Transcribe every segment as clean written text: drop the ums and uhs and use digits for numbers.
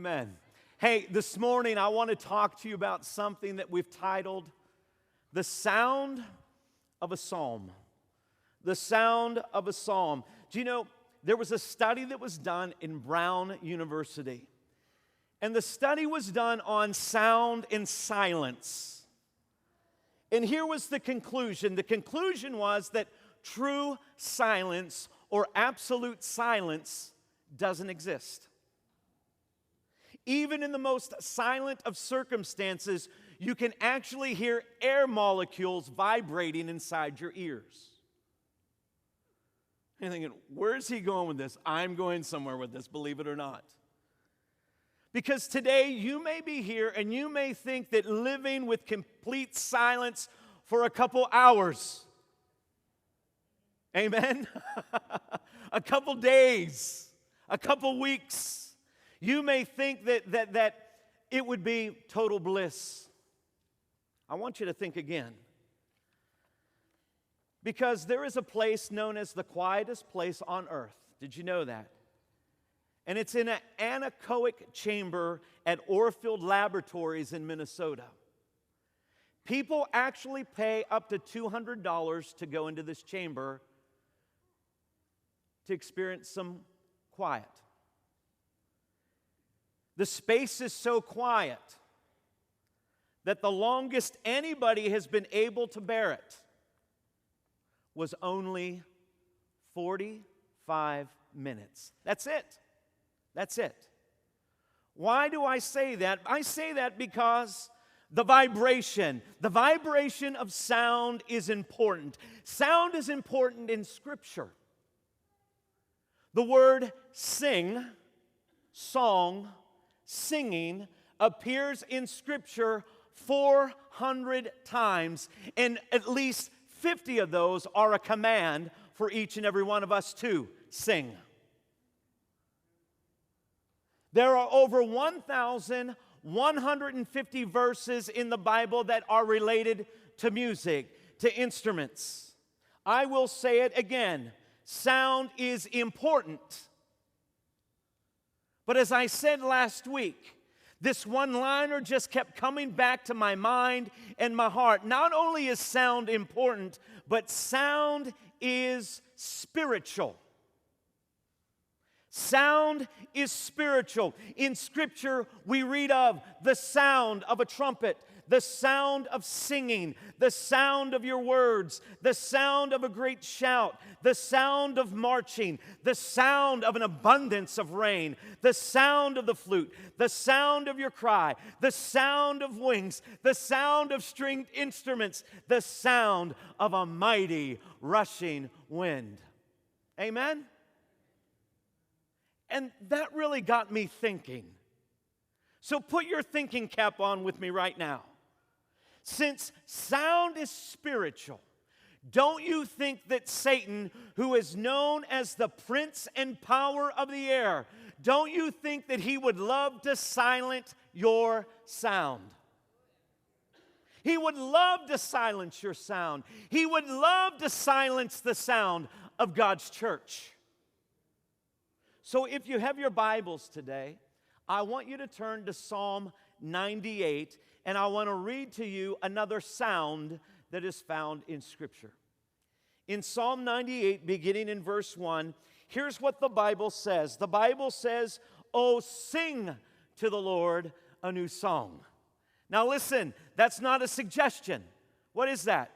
Amen. Hey, this morning I want to talk to you about something that we've titled The Sound of a Psalm. The Sound of a Psalm. Do you know, there was a study that was done in Brown University. And the study was done on sound and silence. And here was the conclusion. The conclusion was that true silence or absolute silence doesn't exist. Even in the most silent of circumstances, you can actually hear air molecules vibrating inside your ears. You're thinking, where's he going with this? I'm going somewhere with this, believe it or not. Because today you may be here and you may think that living with complete silence for a couple hours, amen, a couple days, a couple weeks, you may think that it would be total bliss. I want you to think again. Because there is a place known as the quietest place on earth. Did you know that? And it's in an anechoic chamber at Orfield Laboratories in Minnesota. People actually pay up to $200 to go into this chamber to experience some quiet. The space is so quiet that the longest anybody has been able to bear it was only 45 minutes. That's it. That's it. Why do I say that? I say that because the vibration of sound is important. Sound is important in Scripture. The word sing, song, singing appears in Scripture 400 times, and at least 50 of those are a command for each and every one of us to sing. There are over 1,150 verses in the Bible that are related to music, to instruments. I will say it again, sound is important. But as I said last week, this one-liner just kept coming back to my mind and my heart. Not only is sound important, but sound is spiritual. Sound is spiritual. In Scripture, we read of the sound of a trumpet, the sound of singing, the sound of your words, the sound of a great shout, the sound of marching, the sound of an abundance of rain, the sound of the flute, the sound of your cry, the sound of wings, the sound of stringed instruments, the sound of a mighty rushing wind. Amen? And that really got me thinking. So put your thinking cap on with me right now. Since sound is spiritual, don't you think that Satan, who is known as the prince and power of the air, don't you think that he would love to silence your sound? He would love to silence your sound. He would love to silence the sound of God's church. So if you have your Bibles today, I want you to turn to Psalm 98, and I want to read to you another sound that is found in Scripture. In Psalm 98, beginning in verse 1, here's what the Bible says. The Bible says, "Oh, sing to the Lord a new song." Now listen, that's not a suggestion. What is that?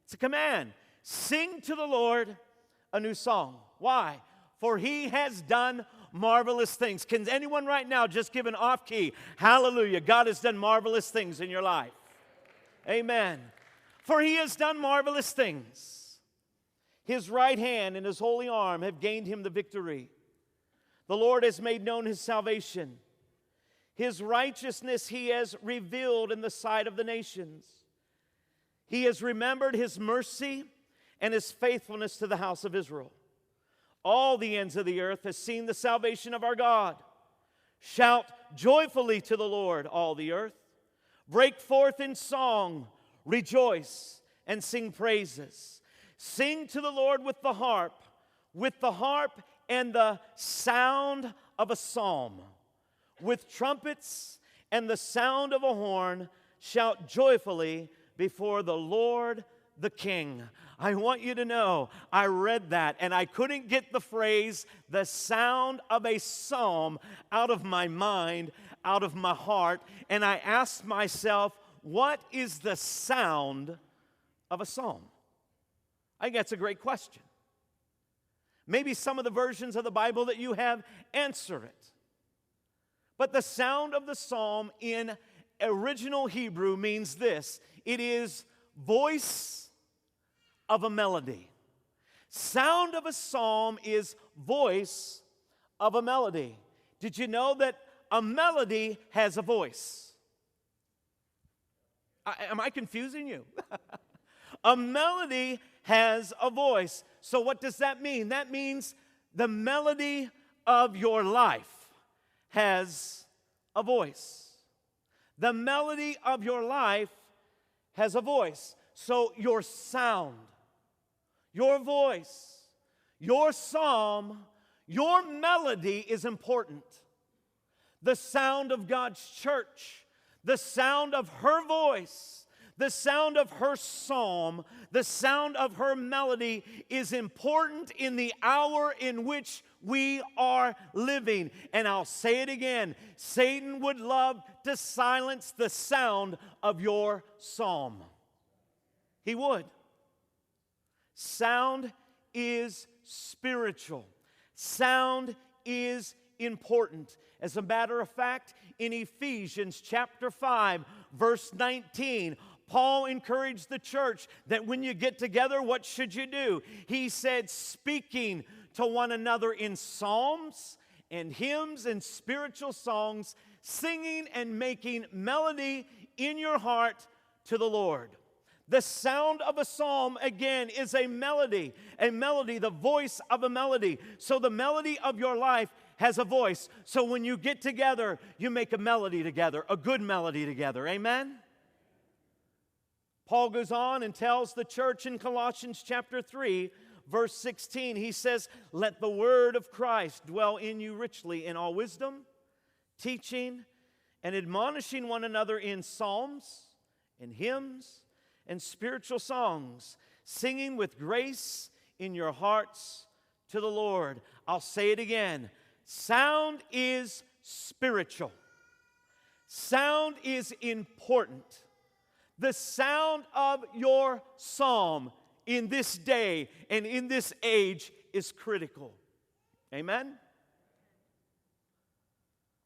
It's a command. Sing to the Lord a new song. Why? For He has done marvelous things. Can anyone right now just give an off key? Hallelujah. God has done marvelous things in your life. Amen. For He has done marvelous things. His right hand and His holy arm have gained Him the victory. The Lord has made known His salvation. His righteousness He has revealed in the sight of the nations. He has remembered His mercy and His faithfulness to the house of Israel. All the ends of the earth has seen the salvation of our God. Shout joyfully to the Lord, all the earth. Break forth in song, rejoice, and sing praises. Sing to the Lord with the harp and the sound of a psalm, with trumpets and the sound of a horn, shout joyfully before the Lord the King. I want you to know, I read that and I couldn't get the phrase, the sound of a psalm, out of my mind, out of my heart. And I asked myself, what is the sound of a psalm? I think that's a great question. Maybe some of the versions of the Bible that you have answer it. But the sound of the psalm in original Hebrew means this. It is voice of a melody. Sound of a psalm is voice of a melody. Did you know that a melody has a voice? Am I confusing you? A melody has a voice. So what does that mean? That means the melody of your life has a voice. The melody of your life has a voice. So your sound, your voice, your psalm, your melody is important. The sound of God's church, the sound of her voice, the sound of her psalm, the sound of her melody is important in the hour in which we are living. And I'll say it again, Satan would love to silence the sound of your psalm. He would. Sound is spiritual. Sound is important. As a matter of fact, in Ephesians chapter 5, verse 19, Paul encouraged the church that when you get together, what should you do? He said, speaking to one another in psalms and hymns and spiritual songs, singing and making melody in your heart to the Lord. The sound of a psalm, again, is a melody, the voice of a melody. So the melody of your life has a voice. So when you get together, you make a melody together, a good melody together. Amen? Paul goes on and tells the church in Colossians chapter 3, verse 16, he says, let the word of Christ dwell in you richly in all wisdom, teaching and admonishing one another in psalms and hymns and spiritual songs, singing with grace in your hearts to the Lord. I'll say it again. Sound is spiritual. Sound is important. The sound of your psalm in this day and in this age is critical. Amen?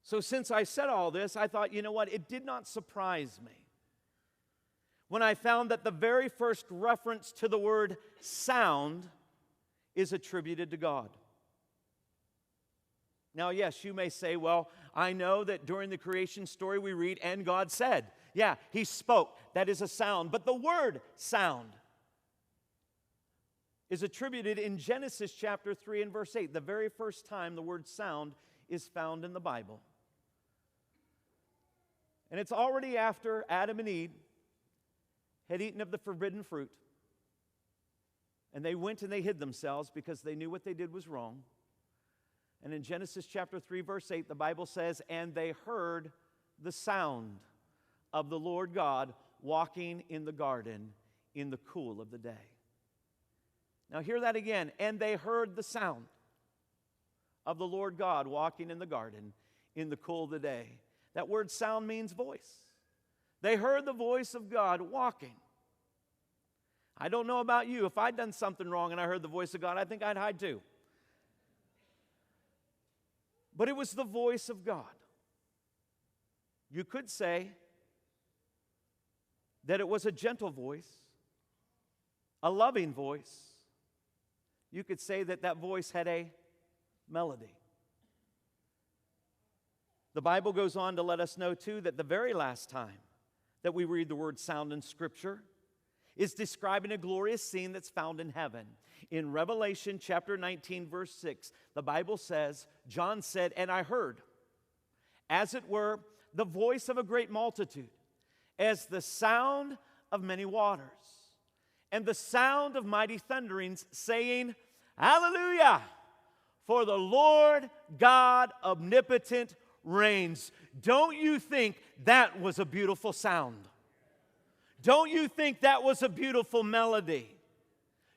So since I said all this, I thought, you know what? It did not surprise me when I found that the very first reference to the word sound is attributed to God. Now, yes, you may say, well, I know that during the creation story we read, and God said. Yeah, He spoke. That is a sound. But the word sound is attributed in Genesis chapter 3 and verse 8, the very first time the word sound is found in the Bible. And it's already after Adam and Eve had eaten of the forbidden fruit. And they went and they hid themselves because they knew what they did was wrong. And in Genesis chapter 3, verse 8, the Bible says, and they heard the sound of the Lord God walking in the garden in the cool of the day. Now hear that again. And they heard the sound of the Lord God walking in the garden in the cool of the day. That word sound means voice. They heard the voice of God walking. I don't know about you. If I'd done something wrong and I heard the voice of God, I think I'd hide too. But it was the voice of God. You could say that it was a gentle voice, a loving voice. You could say that that voice had a melody. The Bible goes on to let us know, too, that the very last time that we read the word sound in Scripture is describing a glorious scene that's found in heaven. In Revelation chapter 19, verse 6, the Bible says, John said, and I heard, as it were, the voice of a great multitude, as the sound of many waters, and the sound of mighty thunderings, saying, Hallelujah! For the Lord God omnipotent reigns. Don't you think that was a beautiful sound? Don't you think that was a beautiful melody?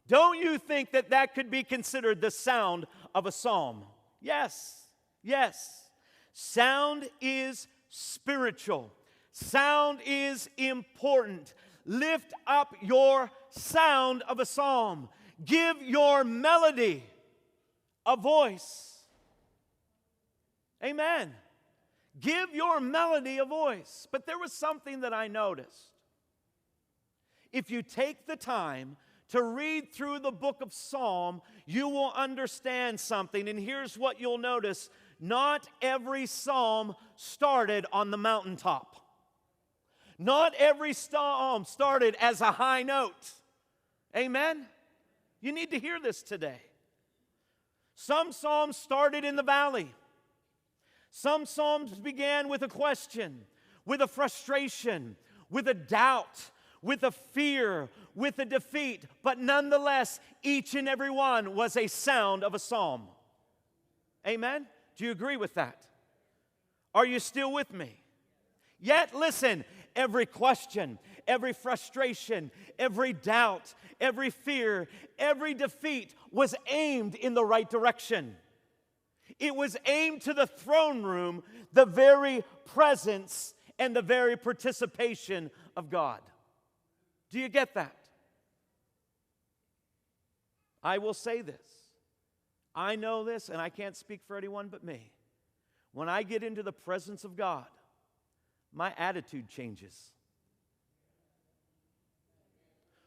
Don't you think that that could be considered the sound of a psalm? Yes, yes. Sound is spiritual. Sound is important. Lift up your sound of a psalm. Give your melody a voice. Amen. Give your melody a voice. But there was something that I noticed. If you take the time to read through the book of Psalm, you will understand something. And here's what you'll notice. Not every psalm started on the mountaintop. Not every psalm started as a high note. Amen? You need to hear this today. Some psalms started in the valley. Some psalms began with a question, with a frustration, with a doubt, with a fear, with a defeat. But nonetheless, each and every one was a sound of a psalm. Amen? Do you agree with that? Are you still with me? Yet, listen, every question, every frustration, every doubt, every fear, every defeat was aimed in the right direction. It was aimed to the throne room, the very presence and the very participation of God. Do you get that? I will say this. I know this, and I can't speak for anyone but me. When I get into the presence of God, my attitude changes.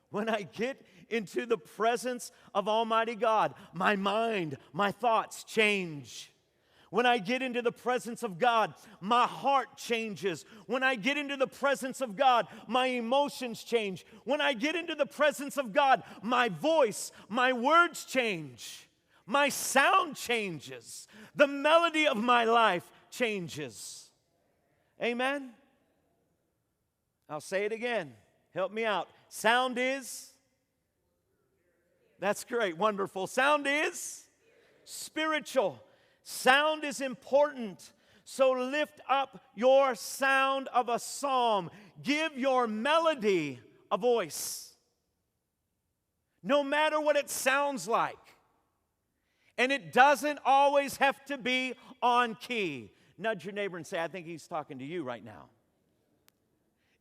When I get into the presence of Almighty God, my mind, my thoughts change. When I get into the presence of God, my heart changes. When I get into the presence of God, my emotions change. When I get into the presence of God, my voice, my words change. My sound changes. The melody of my life changes. Amen? I'll say it again. Help me out. Sound is? That's great. Wonderful. Sound is? Spiritual. Sound is important. So lift up your sound of a psalm. Give your melody a voice. No matter what it sounds like. And it doesn't always have to be on key. Nudge your neighbor and say, I think he's talking to you right now.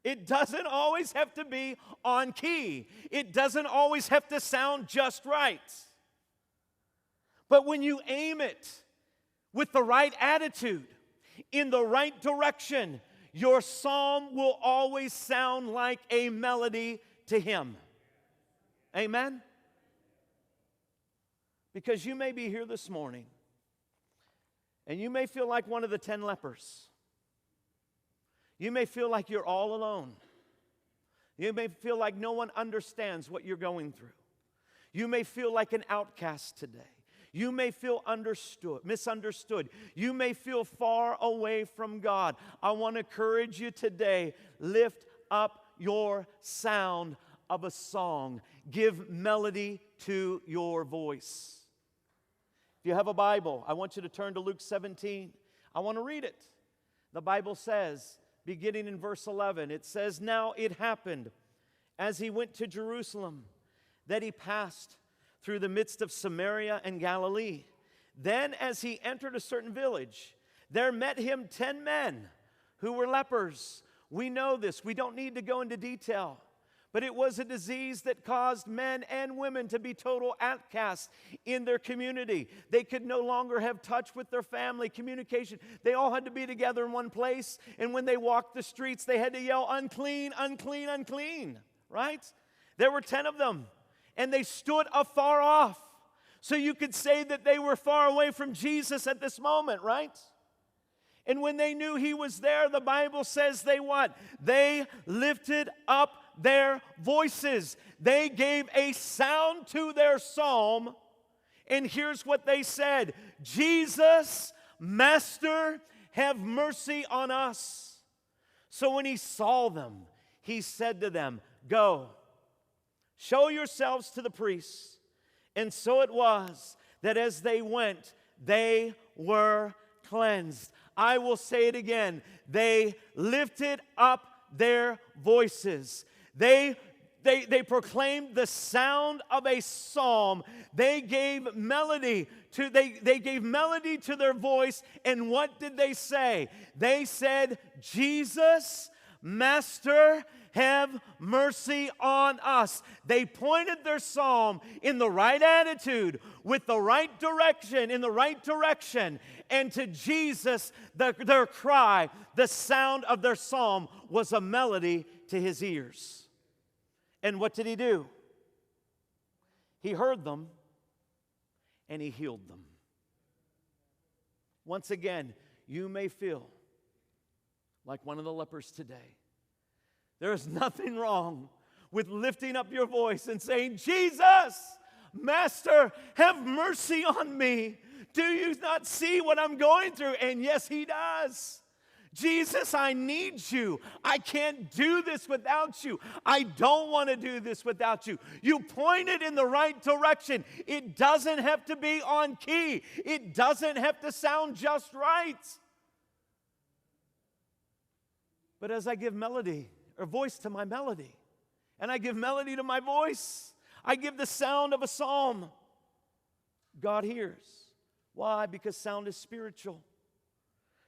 It doesn't always have to be on key. It doesn't always have to sound just right. But when you aim it with the right attitude, in the right direction, your psalm will always sound like a melody to Him. Amen? Because you may be here this morning, and you may feel like one of the 10 lepers. You may feel like you're all alone. You may feel like no one understands what you're going through. You may feel like an outcast today. You may feel misunderstood. You may feel far away from God. I want to encourage you today, lift up your sound of a song. Give melody to your voice. If you have a Bible, I want you to turn to Luke 17. I want to read it. The Bible says, beginning in verse 11, it says, Now it happened, as he went to Jerusalem, that he passed through the midst of Samaria and Galilee. Then as he entered a certain village, there met him 10 men who were lepers. We know this. We don't need to go into detail. But it was a disease that caused men and women to be total outcasts in their community. They could no longer have touch with their family, communication. They all had to be together in one place. And when they walked the streets, they had to yell, unclean, unclean, unclean. Right? There were 10 of them. And they stood afar off. So you could say that they were far away from Jesus at this moment, right? And when they knew he was there, the Bible says they what? They lifted up their voices. They gave a sound to their psalm. And here's what they said. Jesus, Master, have mercy on us. So when he saw them, he said to them, Go, show yourselves to the priests. And so it was that as they went, they were cleansed. I will say it again. They lifted up their voices. They proclaimed the sound of a psalm. They gave melody to their voice. And what did they say? They said, Jesus, Master, have mercy on us. They pointed their psalm in the right attitude, with the right direction, in the right direction. And to Jesus, their cry, the sound of their psalm was a melody to his ears. And what did he do? He heard them and he healed them. Once again, you may feel like one of the lepers today. There is nothing wrong with lifting up your voice and saying, Jesus, Master, have mercy on me. Do you not see what I'm going through? And yes, he does. Jesus, I need you. I can't do this without you. I don't want to do this without you. You pointed in the right direction. It doesn't have to be on key. It doesn't have to sound just right. But as I give melody or voice to my melody, and I give melody to my voice, I give the sound of a psalm, God hears. Why? Because sound is spiritual.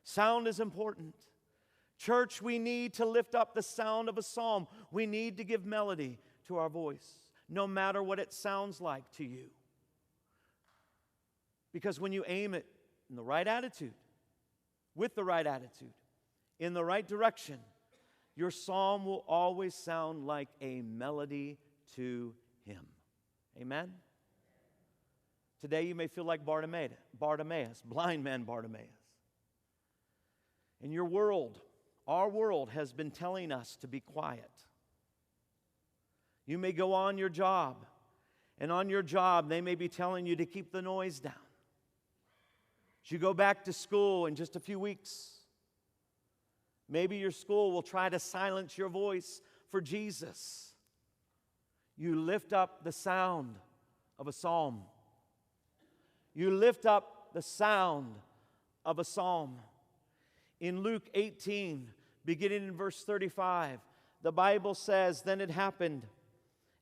Sound is important. Church, we need to lift up the sound of a psalm. We need to give melody to our voice, no matter what it sounds like to you. Because when you aim it in the right attitude, with the right attitude, in the right direction, your psalm will always sound like a melody to him. Amen? Today you may feel like Bartimaeus, blind man Bartimaeus. And your world, our world, has been telling us to be quiet. You may go on your job, and on your job they may be telling you to keep the noise down. As you go back to school in just a few weeks, maybe your school will try to silence your voice for Jesus. You lift up the sound of a psalm. You lift up the sound of a psalm. In Luke 18, beginning in verse 35, the Bible says, "Then it happened,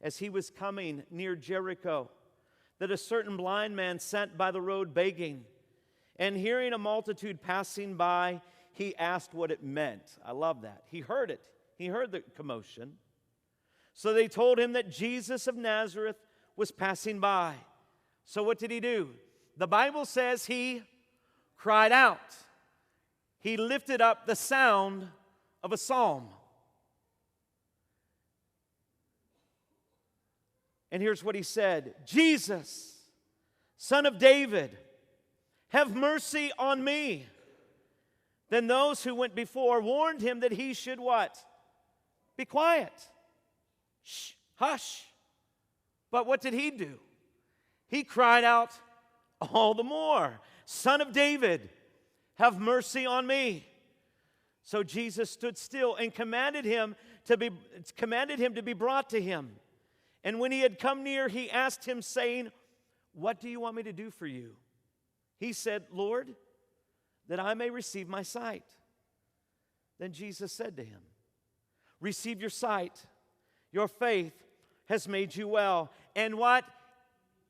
as he was coming near Jericho, that a certain blind man sat by the road begging. And hearing a multitude passing by, he asked what it meant." I love that. He heard it. He heard the commotion. So they told him that Jesus of Nazareth was passing by. So what did he do? The Bible says he cried out. He lifted up the sound of a psalm. And here's what he said: "Jesus, Son of David, have mercy on me." Then those who went before warned him that he should what? Be quiet. Shh, hush. But what did he do? He cried out all the more, "Son of David, have mercy on me." So Jesus stood still and commanded him to be brought to him. And when he had come near, he asked him, saying, "What do you want me to do for you?" He said, "Lord, that I may receive my sight." Then Jesus said to him, "Receive your sight. Your faith has made you well." And what?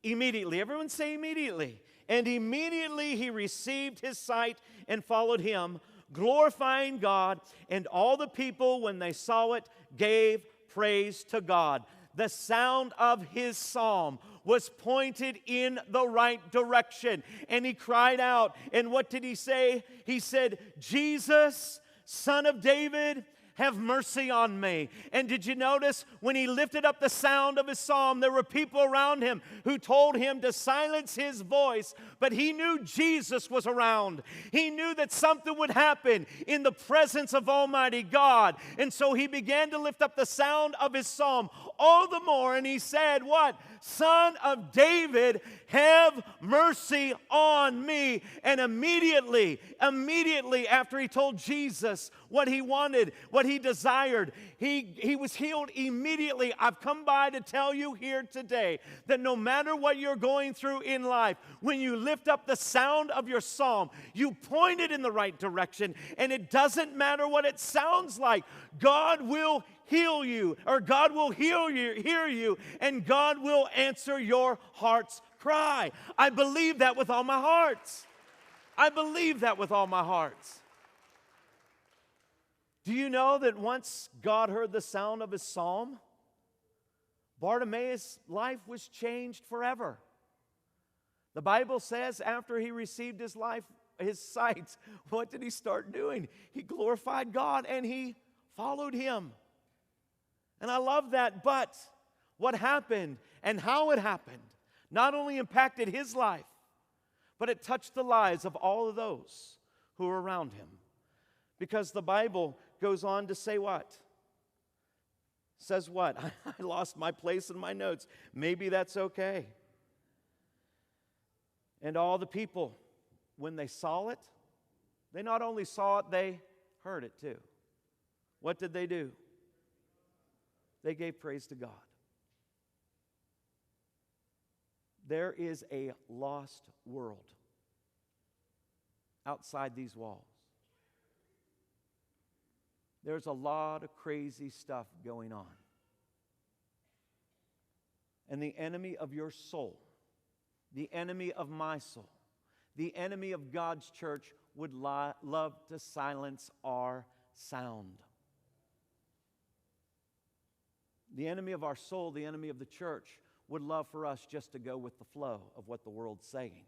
Immediately. Everyone say immediately. And immediately he received his sight and followed him, glorifying God. And all the people, when they saw it, gave praise to God. The sound of his psalm was pointed in the right direction. And he cried out. And what did he say? He said, "Jesus, Son of David, have mercy on me." And did you notice when he lifted up the sound of his psalm, there were people around him who told him to silence his voice, but he knew Jesus was around. He knew that something would happen in the presence of Almighty God. And so he began to lift up the sound of his psalm all the more. And he said, what? Son of David, have mercy on me. And immediately after he told Jesus what he wanted, what he desired, he was healed immediately. I've come by to tell you here today that no matter what you're going through in life, when you lift up the sound of your psalm, you point it in the right direction, and it doesn't matter what it sounds like. God will heal you, or God will hear you, and God will answer your heart's cry. I believe that with all my heart. I believe that with all my heart. Do you know that once God heard the sound of his psalm, Bartimaeus' life was changed forever? The Bible says after he received his sight, what did he start doing? He glorified God and he followed him. And I love that, but what happened and how it happened not only impacted his life, but it touched the lives of all of those who were around him. Because the Bible goes on to say what? Says what? I lost my place in my notes. Maybe that's okay. And all the people, when they saw it, they not only saw it, they heard it too. What did they do? They gave praise to God. There is a lost world outside these walls. There's a lot of crazy stuff going on. And the enemy of your soul, the enemy of my soul, the enemy of God's church would love to silence our sound. The enemy of our soul, the enemy of the church, would love for us just to go with the flow of what the world's saying.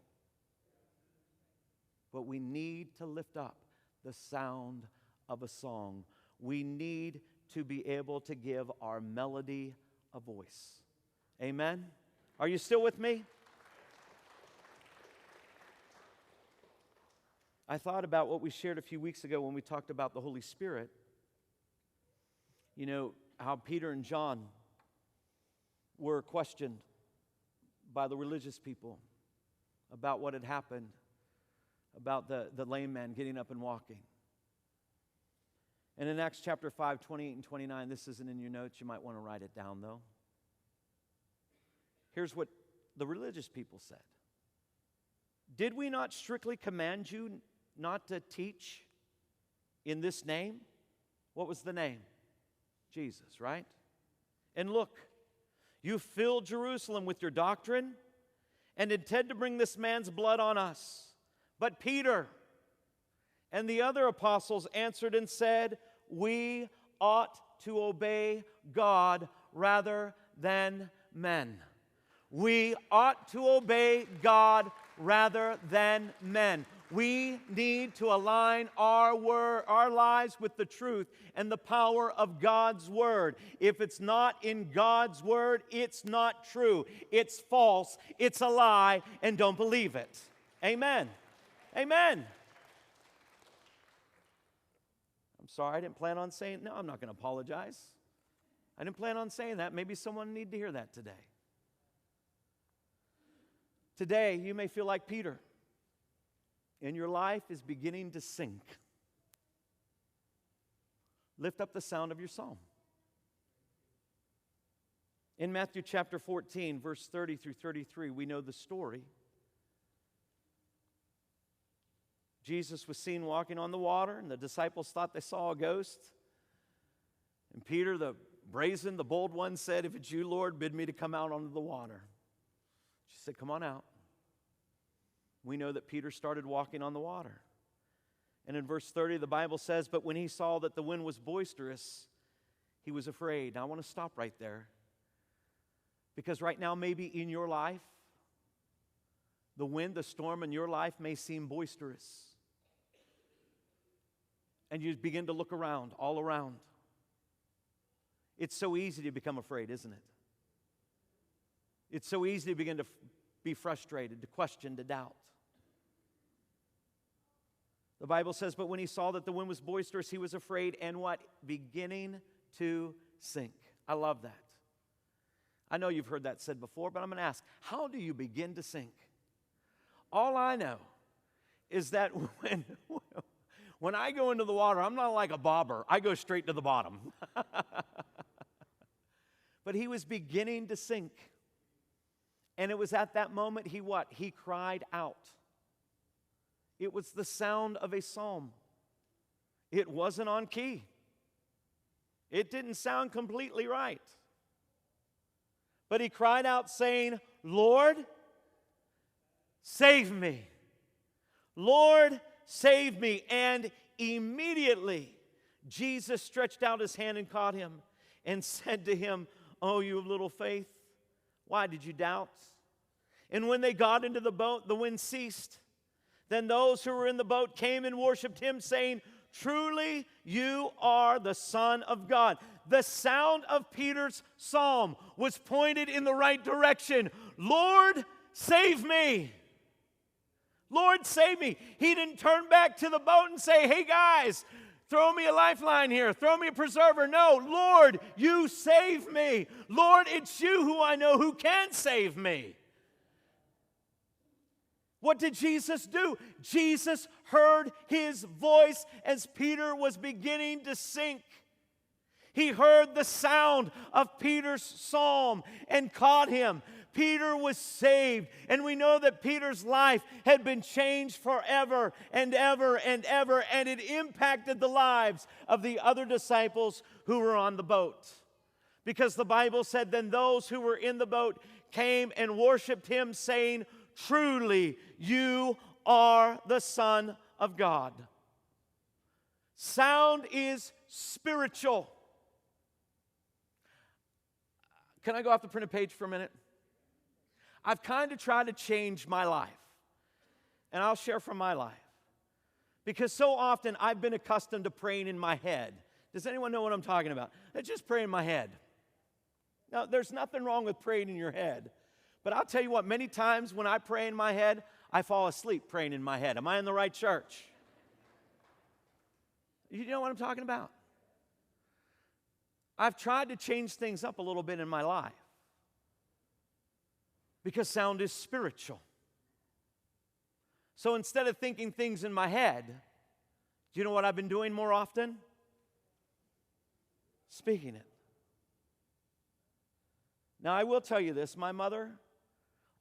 But we need to lift up the sound of a song. We need to be able to give our melody a voice. Amen? Are you still with me? I thought about what we shared a few weeks ago when we talked about the Holy Spirit. You know, how Peter and John were questioned by the religious people about what had happened, about the lame man getting up and walking. And in Acts chapter 5, 28 and 29, this isn't in your notes, you might want to write it down though. Here's what the religious people said. Did we not strictly command you not to teach in this name? What was the name? Jesus, right? And look, you filled Jerusalem with your doctrine and intend to bring this man's blood on us. But Peter and the other apostles answered and said, we ought to obey God rather than men. We ought to obey God rather than men. We need to align our lives with the truth and the power of God's Word. If it's not in God's Word, it's not true. It's false. It's a lie, and don't believe it. Amen. Amen. I'm sorry, I didn't plan on saying, no, I'm not going to apologize. I didn't plan on saying that. Maybe someone needed to hear that today. Today, you may feel like Peter, and your life is beginning to sink. Lift up the sound of your psalm. In Matthew chapter 14, verse 30 through 33, we know the story. Jesus was seen walking on the water, and the disciples thought they saw a ghost. And Peter, the brazen, the bold one, said, if it's you, Lord, bid me to come out onto the water. She said, come on out. We know that Peter started walking on the water. And in verse 30, the Bible says, but when he saw that the wind was boisterous, he was afraid. Now, I want to stop right there. Because right now, maybe in your life, the wind, the storm in your life may seem boisterous. And you begin to look around, all around. It's so easy to become afraid, isn't it? It's so easy to begin to be frustrated, to question, to doubt. The Bible says, but when he saw that the wind was boisterous, he was afraid and what? Beginning to sink. I love that. I know you've heard that said before, but I'm going to ask, how do you begin to sink? All I know is that when I go into the water, I'm not like a bobber. I go straight to the bottom. But he was beginning to sink. And it was at that moment he cried out. It was the sound of a psalm. It wasn't on key. It didn't sound completely right. But he cried out saying, Lord, save me. Lord, save me. And immediately Jesus stretched out his hand and caught him and said to him, Oh, you of little faith, why did you doubt? And when they got into the boat, the wind ceased. Then those who were in the boat came and worshiped him, saying, Truly you are the Son of God. The sound of Peter's psalm was pointed in the right direction. Lord, save me. Lord, save me. He didn't turn back to the boat and say, Hey guys, throw me a lifeline here. Throw me a preserver. No, Lord, you save me. Lord, it's you who I know who can save me. What did Jesus do? Jesus heard his voice as Peter was beginning to sink. He heard the sound of Peter's psalm and caught him. Peter was saved, and we know that Peter's life had been changed forever and ever and ever, and it impacted the lives of the other disciples who were on the boat. Because the Bible said, Then those who were in the boat came and worshiped him, saying, Truly, you are the Son of God. Sound is spiritual. Can I go off the printed page for a minute? I've kind of tried to change my life. And I'll share from my life. Because so often I've been accustomed to praying in my head. Does anyone know what I'm talking about? I just pray in my head. Now, there's nothing wrong with praying in your head. But I'll tell you what, many times when I pray in my head, I fall asleep praying in my head. Am I in the right church? You know what I'm talking about? I've tried to change things up a little bit in my life. Because sound is spiritual. So instead of thinking things in my head, do you know what I've been doing more often? Speaking it. Now, I will tell you this. My mother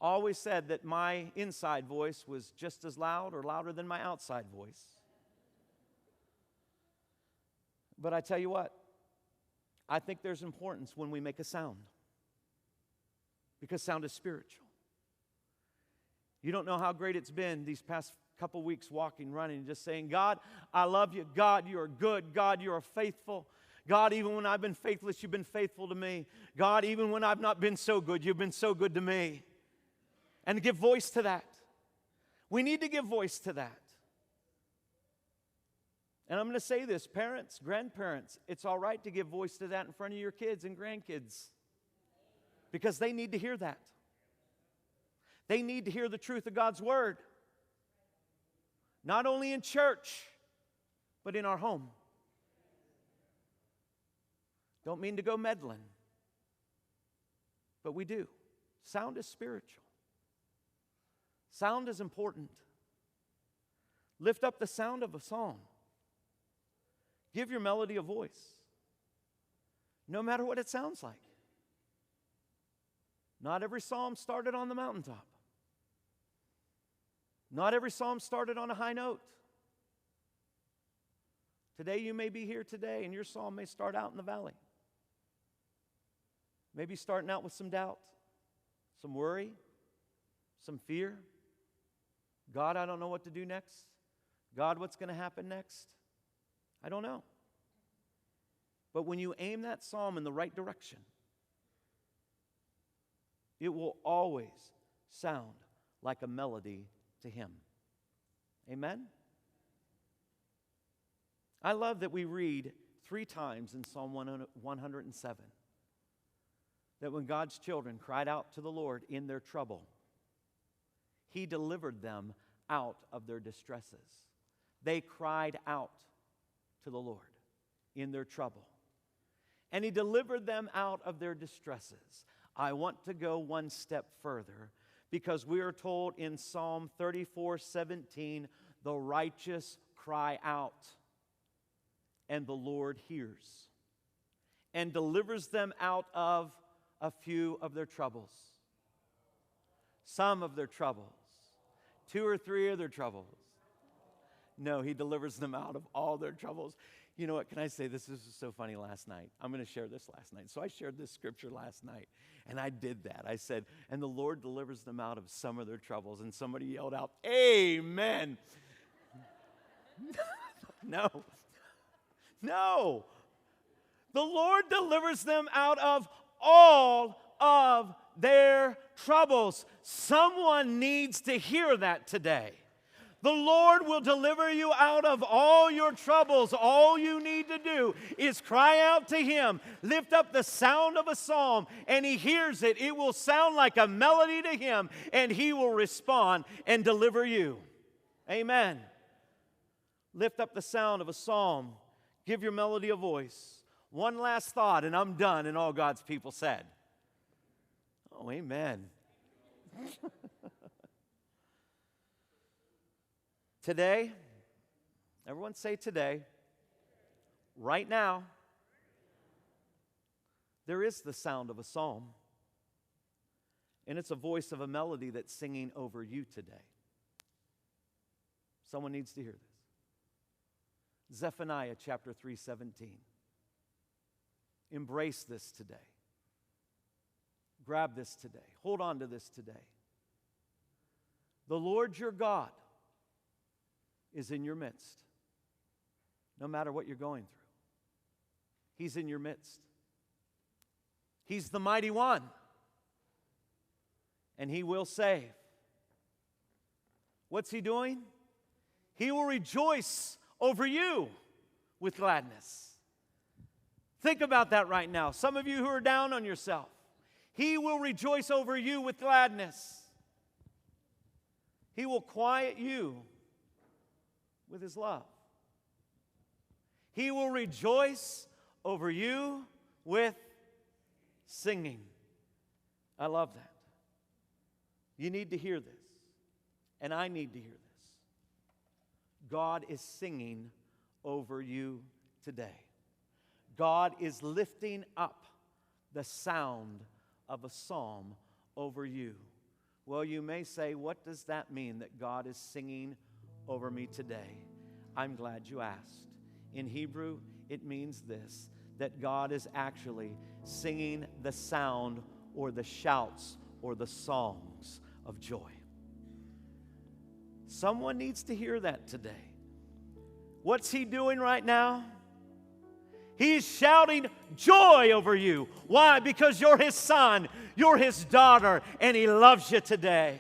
always said that my inside voice was just as loud or louder than my outside voice. But I tell you what, I think there's importance when we make a sound. Because sound is spiritual. You don't know how great it's been these past couple weeks walking, running, just saying, God, I love you. God, you are good. God, you are faithful. God, even when I've been faithless, you've been faithful to me. God, even when I've not been so good, you've been so good to me. And give voice to that. We need to give voice to that. And I'm going to say this, parents, grandparents, it's all right to give voice to that in front of your kids and grandkids. Because they need to hear that. They need to hear the truth of God's Word. Not only in church, but in our home. Don't mean to go meddling, but we do. Sound is spiritual. Sound is important. Lift up the sound of a psalm. Give your melody a voice, no matter what it sounds like. Not every psalm started on the mountaintop. Not every psalm started on a high note. Today you may be here today and your psalm may start out in the valley. Maybe starting out with some doubt, some worry, some fear. God, I don't know what to do next. God, what's going to happen next? I don't know. But when you aim that psalm in the right direction, it will always sound like a melody to Him. Amen? I love that we read 3 times in Psalm 107 that when God's children cried out to the Lord in their trouble, He delivered them out of their distresses. They cried out to the Lord in their trouble, and He delivered them out of their distresses. I want to go one step further because we are told in Psalm 34:17, the righteous cry out, and the Lord hears and delivers them out of a few of their troubles. Some of their troubles. 2 or 3 of their troubles. No, He delivers them out of all their troubles. You know what, can I say this? This was so funny last night. I'm going to share this last night. So I shared this scripture last night, and I did that. I said, and the Lord delivers them out of some of their troubles. And somebody yelled out, amen. No. No. The Lord delivers them out of all of their troubles. Someone needs to hear that today. The Lord will deliver you out of all your troubles. All you need to do is cry out to Him. Lift up the sound of a psalm, and He hears it. It will sound like a melody to Him, and He will respond and deliver you. Amen. Lift up the sound of a psalm. Give your melody a voice. One last thought, and I'm done, and all God's people said. Oh, amen. Today, everyone say today, right now, there is the sound of a psalm, and it's a voice of a melody that's singing over you today. Someone needs to hear this. Zephaniah chapter 3:17. Embrace this today. Grab this today. Hold on to this today. The Lord your God is in your midst. No matter what you're going through, He's in your midst. He's the mighty one, and He will save. What's He doing? He will rejoice over you with gladness. Think about that right now. Some of you who are down on yourself, He will rejoice over you with gladness. He will quiet you with His love. He will rejoice over you with singing. I love that. You need to hear this, and I need to hear this. God is singing over you today. God is lifting up the sound of a psalm over you. Well, you may say, what does that mean that God is singing over me today? I'm glad you asked. In Hebrew, it means this, that God is actually singing the sound or the shouts or the songs of joy. Someone needs to hear that today. What's He doing right now? He's shouting joy over you. Why? Because you're His son, you're His daughter, and He loves you today.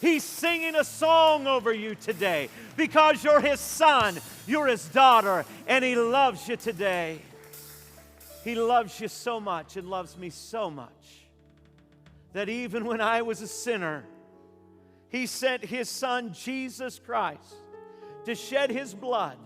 He's singing a song over you today because you're His son, you're His daughter, and He loves you today. He loves you so much and loves me so much that even when I was a sinner, He sent His Son, Jesus Christ, to shed His blood,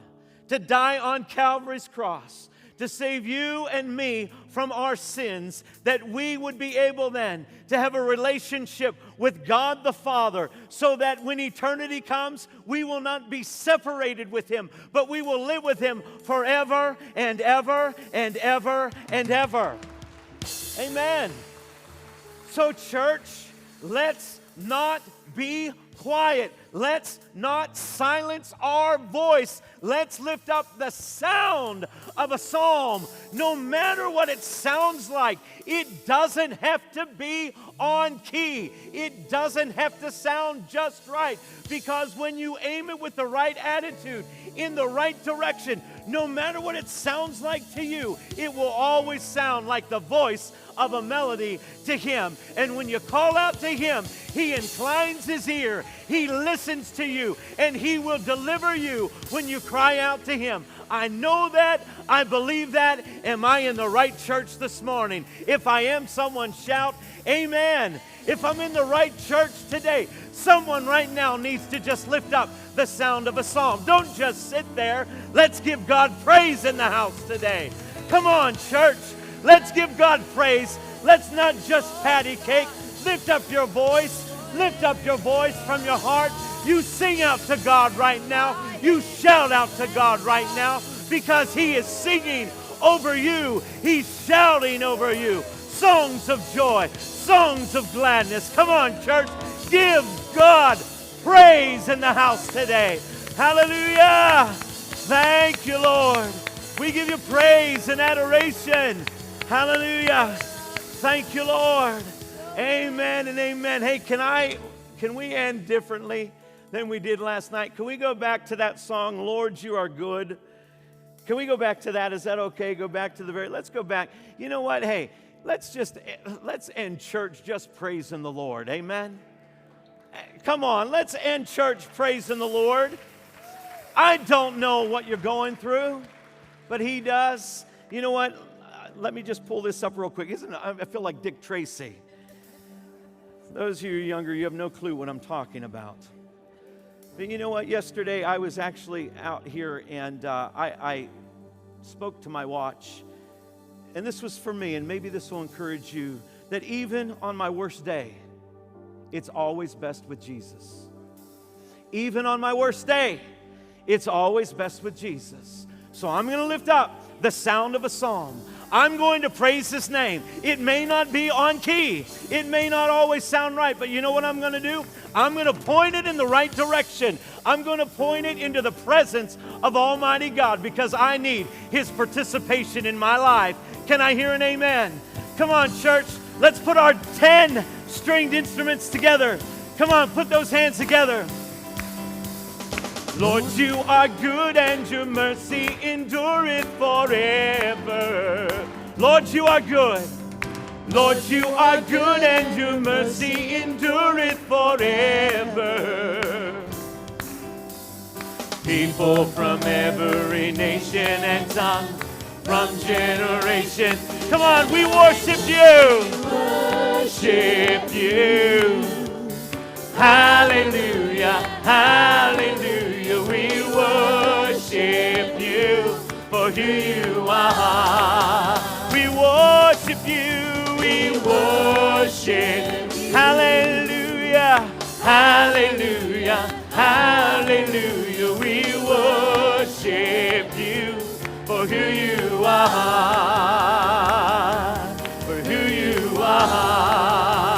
to die on Calvary's cross, to save you and me from our sins, that we would be able then to have a relationship with God the Father, so that when eternity comes, we will not be separated with Him, but we will live with Him forever and ever and ever and ever. Amen. So, church, let's not be quiet. Let's not silence our voice. Let's lift up the sound of a psalm. No matter what it sounds like, it doesn't have to be on key. It doesn't have to sound just right, because when you aim it with the right attitude, in the right direction, no matter what it sounds like to you, it will always sound like the voice of a melody to Him. And when you call out to Him, He inclines His ear, He listens to you, and He will deliver you when you cry out to Him. I know that. I believe that. Am I in the right church this morning? If I am, someone shout, amen. If I'm in the right church today, someone right now needs to just lift up the sound of a psalm. Don't just sit there. Let's give God praise in the house today. Come on, church. Let's give God praise. Let's not just patty cake. Lift up your voice. Lift up your voice from your heart. You sing out to God right now. You shout out to God right now, because He is singing over you. He's shouting over you. Songs of joy, songs of gladness. Come on, church. Give God praise in the house today. Hallelujah. Thank you, Lord. We give you praise and adoration. Hallelujah. Thank you, Lord. Amen and amen. Hey, can we end differently than we did last night? Can we go back to that song, Lord, You Are Good? Can we go back to that? Is that okay? Go back to let's go back. You know what? Hey, let's end church just praising the Lord. Amen. Come on, let's end church praising the Lord. I don't know what you're going through, but He does. You know what? Let me just pull this up real quick. I feel like Dick Tracy. Those of you who are younger, you have no clue what I'm talking about. But you know what? Yesterday I was actually out here, and I spoke to my watch. And this was for me, and maybe this will encourage you, that even on my worst day, it's always best with Jesus. Even on my worst day, it's always best with Jesus. So I'm going to lift up the sound of a psalm. I'm going to praise His name. It may not be on key. It may not always sound right, but you know what I'm going to do? I'm going to point it in the right direction. I'm going to point it into the presence of Almighty God, because I need His participation in my life. Can I hear an amen? Come on, church. Let's put our 10 stringed instruments together. Come on, put those hands together. Lord, You are good and Your mercy endureth forever. Lord, You are good. Lord, You are good and Your mercy endureth forever. People from every nation and tongue, from generation. Come on, we worship You. Worship You. Hallelujah, hallelujah. We worship You for who You are. We worship You. We worship. Hallelujah, hallelujah, hallelujah. We worship You for who You are. For who You are.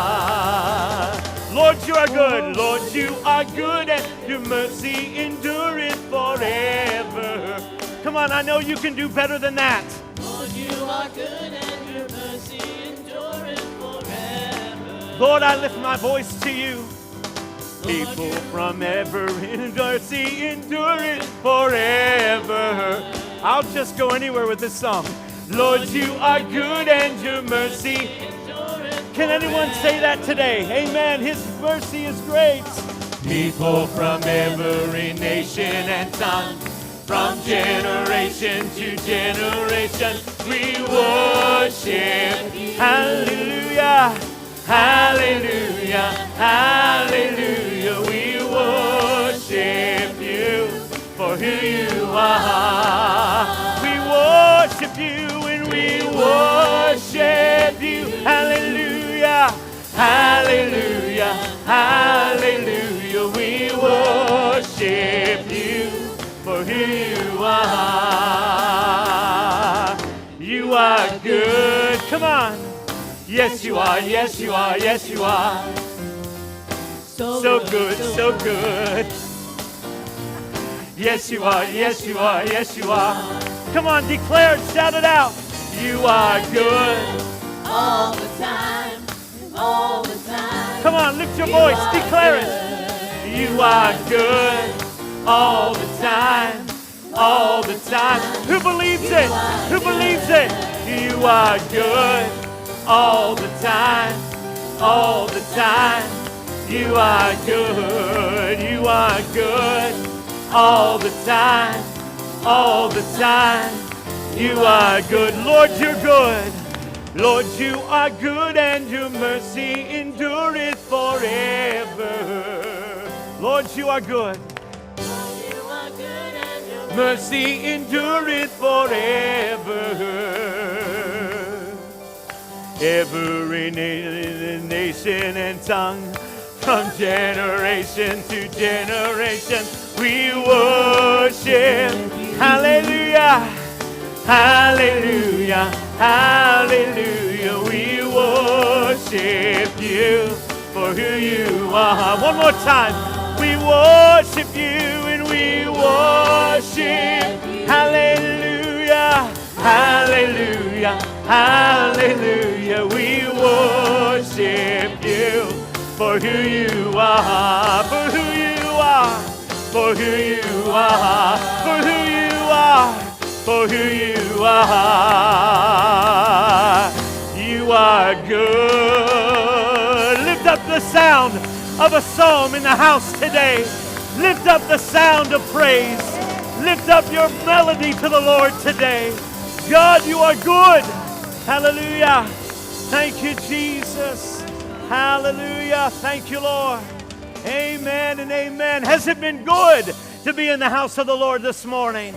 Lord, You are good. Lord, You are good, and Your mercy endureth forever. Come on, I know you can do better than that. Lord, You are good, and Your mercy endureth forever. Lord, I lift my voice to You. People from every mercy endureth forever. I'll just go anywhere with this song. Lord, You are good, and Your mercy. Can anyone say that today? Amen. His mercy is great. People from every nation and tongue, from generation to generation, we worship You. Hallelujah, hallelujah, hallelujah. We worship You for who You are. We worship You and we worship You. Hallelujah, hallelujah, hallelujah. We worship You for who You are. You are good. Come on. Yes, You are. Yes, You are. Yes, You are. So good, so good. Yes, You are. Yes, You are. Yes, You are. Come on, declare it, shout it out. You are good. All the time, all the time. Come on, lift your voice, declare it. You are good all the time, all the time. Who believes it? Who believes it? You are good all the time, all the time. You are good, You are good all the time, all the time. You are good. Lord, You're good. Lord, You are good, and Your mercy endureth forever. Lord, You are good. Lord, You are good, and Your Mercy endureth forever. every nation and tongue, from generation to generation, we worship. Hallelujah, hallelujah, hallelujah. We worship you for who you are. One more time. We worship you and we worship. Hallelujah, hallelujah, hallelujah. We worship you for who you are, for who you are, for who you are, for who you are, for who you are. You are good. Lift up the sound of a psalm in the house today. Lift up the sound of praise. Lift up your melody to the Lord today. God, you are good. Hallelujah. Thank you, Jesus. Hallelujah. Thank you, Lord. Amen and amen. Has it been good to be in the house of the Lord this morning?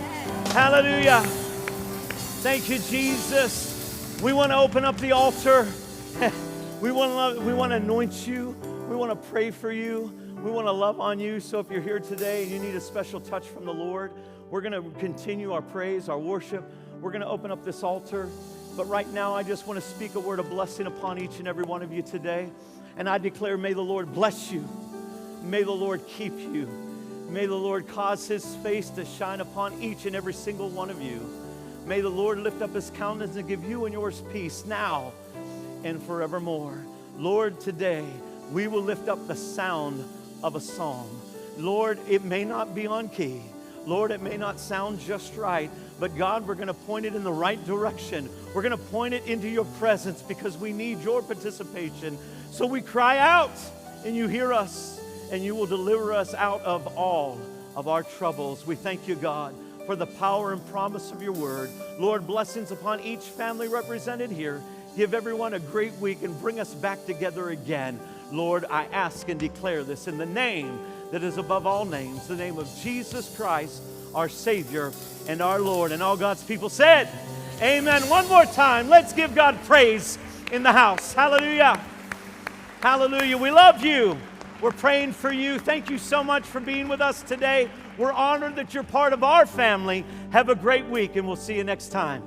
Hallelujah. Thank you, Jesus. We want to open up the altar. We want to anoint you. We want to pray for you. We want to love on you. So if you're here today and you need a special touch from the Lord, we're going to continue our praise, our worship. We're going to open up this altar. But right now, I just want to speak a word of blessing upon each and every one of you today. And I declare, may the Lord bless you. May the Lord keep you. May the Lord cause His face to shine upon each and every single one of you. May the Lord lift up His countenance and give you and yours peace now and forevermore. Lord, today, we will lift up the sound of a song. Lord, it may not be on key. Lord, it may not sound just right, but God, we're going to point it in the right direction. We're going to point it into your presence because we need your participation. So we cry out, and you hear us, and you will deliver us out of all of our troubles. We thank you, God, for the power and promise of your word. Lord, blessings upon each family represented here. Give everyone a great week and bring us back together again. Lord, I ask and declare this in the name that is above all names, the name of Jesus Christ, our Savior and our Lord. And all God's people said, amen. One more time, let's give God praise in the house. Hallelujah. Hallelujah. We love you. We're praying for you. Thank you so much for being with us today. We're honored that you're part of our family. Have a great week, and we'll see you next time.